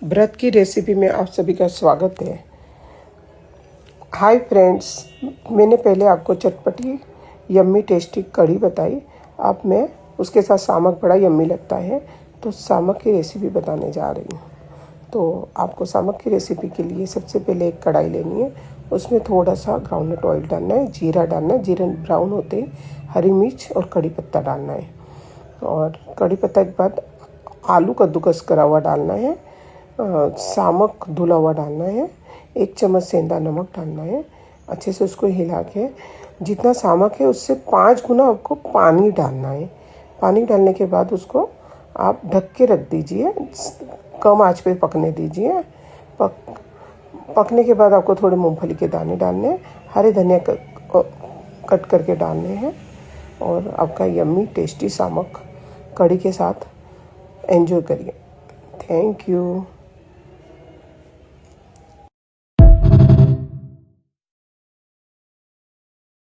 व्रत की रेसिपी में आप सभी का स्वागत है। हाय फ्रेंड्स, मैंने पहले आपको चटपटी यम्मी टेस्टी कढ़ी बताई। अब मैं उसके साथ सामक बड़ा यम्मी लगता है, तो सामक की रेसिपी बताने जा रही हूँ। तो आपको सामक की रेसिपी के लिए सबसे पहले एक कढ़ाई लेनी है। उसमें थोड़ा सा ग्राउंडनट ऑयल डालना है, जीरा डालना है, जीरा ब्राउन होते ही हरी मिर्च और कड़ी पत्ता डालना है। और कड़ी पत्ता के बाद आलू कद्दूकस करा हुआ डालना है, सामक धुला हुआ डालना है, 1 चम्मच सेंधा नमक डालना है। अच्छे से उसको हिला के जितना सामक है उससे 5 गुना आपको पानी डालना है। पानी डालने के बाद उसको आप ढक के रख दीजिए, कम आंच पे पकने दीजिए। पकने के बाद आपको थोड़े मूंगफली के दाने डालने हैं, हरे धनिया कट करके डालने हैं और आपका यम्मी टेस्टी सामक कढ़ी के साथ एंजॉय करिए। Thank you.